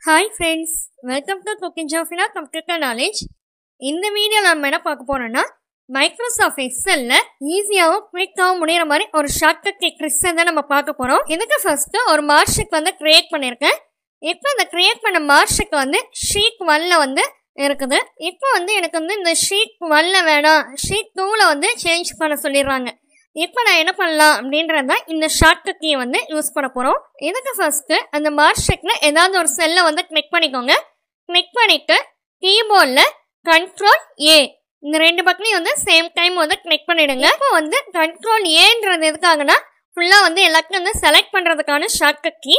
Hi friends, welcome to Cooking Jofina Computer Knowledge. இந்த video நம்ம என்ன பார்க்க போறோம்னா மைக்ரோசாஃப்ட் எக்ஸல்ல ஈஸியாவும் குயிக்காவும் முடியற மாதிரி ஒரு ஷார்ட்கட் ட்ரிக்ஸ் தான் நம்ம பார்க்க போறோம். இதுக்கு ஃபர்ஸ்ட் ஒரு மார்க் ஷீட் வந்து கிரியேட் பண்ணிருக்கேன். இப்போ இந்த கிரியேட் பண்ண மார்க் ஷீட் வந்து ஷீட் 1ல வந்து இருக்குது. இப்போ வந்து எனக்கு வந்து இந்த ஷீட் 1ல வேணாம், ஷீட் 2ல வந்து சேஞ்ச் பண்ண சொல்லிடுறாங்க. இப்போ நான் என்ன பண்ணலாம் அப்படின்றத இந்த ஷார்ட்கட் கீ வந்து யூஸ் பண்ண போகிறோம். இதுக்கு ஃபர்ஸ்ட்டு அந்த மார்க் ஷீட்டில் ஏதாவது ஒரு செல்லை வந்து கிளிக் பண்ணிக்கோங்க. கிளிக் பண்ணிவிட்டு கீபோர்டில் Ctrl+A இந்த ரெண்டு பக்கத்தையும் வந்து சேம் டைம் வந்து கிளிக் பண்ணிவிடுங்க. இப்போ வந்து Ctrl+Aன்றது எதுக்காகனா ஃபுல்லாக வந்து எல்லாத்தையும் வந்து செலக்ட் பண்ணுறதுக்கான ஷார்ட்கட் கீ.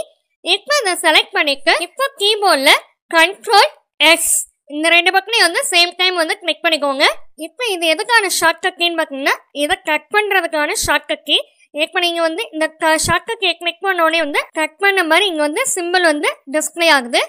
இப்போ இதை செலக்ட் பண்ணிவிட்டு இப்போ கீபோர்டில் Ctrl+S இந்த ரெண்டு பக்கத்தையும் வந்து சேம் டைம் வந்து கிளிக் பண்ணிக்கோங்க. இப்போ இது எதுக்கான ஷார்ட்கட் கீன்னு பார்த்தீங்கன்னா இதை கட் பண்ணுறதுக்கான ஷார்ட்கட் கீ. இப்போ நீங்கள் வந்து இந்த ஷார்ட்கட் கீ கிளிக் பண்ண உடனே வந்து கட் பண்ண மாதிரி இங்கே வந்து சிம்பிள் வந்து டிஸ்பிளே ஆகுது.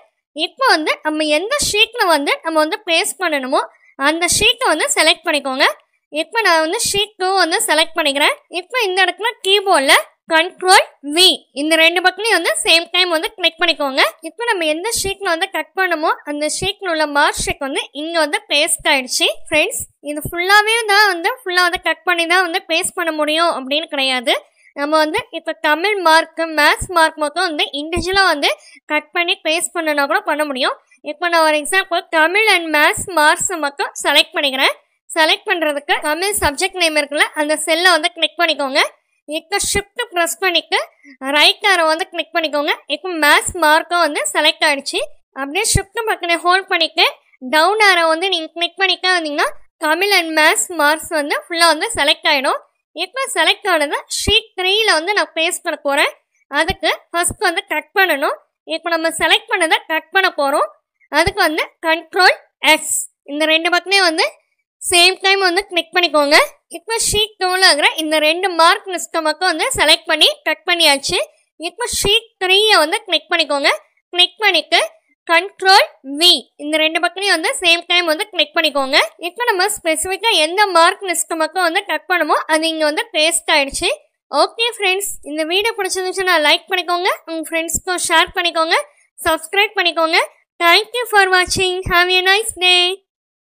இப்போ வந்து நம்ம எந்த ஷீட்டில் வந்து நம்ம வந்து பேஸ்ட் பண்ணணுமோ அந்த ஷீட்டை வந்து செலக்ட் பண்ணிக்கோங்க. இப்போ நான் வந்து ஷீட் 2 வந்து செலக்ட் பண்ணிக்கிறேன். இப்போ இந்த இடத்துல கீபோர்டில் Ctrl+V இந்த ரெண்டு பக்கத்தையும் வந்து சேம் டைம் வந்து கிளிக் பண்ணிக்கோங்க. இப்போ நம்ம எந்த ஷீட்ல வந்து கட் பண்ணமோ அந்த ஷீட்ல உள்ள மார்க் ஷீட் வந்து இங்க வந்து பேஸ்ட் ஆயிடுச்சு. ஃப்ரெண்ட்ஸ், இது ஃபுல்லாவே தான் வந்து ஃபுல்லா வந்து கட் பண்ணி தான் வந்து பேஸ்ட் பண்ண முடியும் அப்படின்னு கிடையாது. நம்ம வந்து இப்போ தமிழ் மார்க், மேத்ஸ் மார்க் மட்டும் வந்து இண்டிவிஜுவலாக வந்து கட் பண்ணி பேஸ்ட் பண்ணனா கூட பண்ண முடியும். இப்போ நான் ஒரு example Tamil and maths marks மட்டும் செலக்ட் பண்ணிக்கிறேன். செலக்ட் பண்ணுறதுக்கு தமிழ் சப்ஜெக்ட் நேம் இருக்குல்ல அந்த செல்லை வந்து கிளிக் பண்ணிக்கோங்க. இப்போ ஷிஃப்ட் ப்ரெஸ் பண்ணிட்டு ரைட் ஆரோ வந்து கிளிக் பண்ணிக்கோங்க. இப்போ மேத்ஸ் மார்க்கும் வந்து செலக்ட் ஆகிடுச்சு. அப்படியே ஷிஃப்ட் பக்கனை ஹோல்ட் பண்ணிட்டு டவுன் ஆரோ வந்து நீங்கள் கிளிக் பண்ணிட்டே வந்தீங்கன்னா தமிழ் அண்ட் மேத்ஸ் மார்க்ஸ் வந்து ஃபுல்லாக வந்து செலக்ட் ஆகிடும். இப்போ செலக்ட் ஆனதை ஷீட் 3ல வந்து நான் பேஸ்ட் பண்ண போகிறேன். அதுக்கு ஃபர்ஸ்ட் வந்து கட் பண்ணணும். இப்போ நம்ம செலக்ட் பண்ணதை கட் பண்ண போகிறோம். அதுக்கு வந்து Ctrl+S இந்த ரெண்டு பக்கத்தையும் வந்து சேம் டைம் வந்து கிளிக் பண்ணிக்கோங்க. இப்போ ஷீட் 2ல இருக்கிற இந்த ரெண்டு மார்க் லிஸ்ட்டை மட்டும் வந்து செலக்ட் பண்ணி கட் பண்ணியாச்சு. இப்போ ஷீட் 3யை வந்து கிளிக் பண்ணிக்கோங்க. கிளிக் பண்ணிட்டு Ctrl+V இந்த ரெண்டு பக்கத்தையும் வந்து சேம் டைம் வந்து கிளிக் பண்ணிக்கோங்க. இப்போ நம்ம ஸ்பெசிஃபிக்காக எந்த மார்க் லிஸ்ட்டை மட்டும் வந்து கட் பண்ணுமோ அது இங்கே வந்து பேஸ்ட் ஆயிடுச்சு. ஓகே ஃப்ரெண்ட்ஸ், இந்த வீடியோ பிடிச்சிருந்துச்சுன்னா லைக் பண்ணிக்கோங்க, உங்கள் ஃப்ரெண்ட்ஸ்க்கும் ஷேர் பண்ணிக்கோங்க, சப்ஸ்கிரைப் பண்ணிக்கோங்க. தேங்க்யூ ஃபார் வாட்சிங். Have a nice day.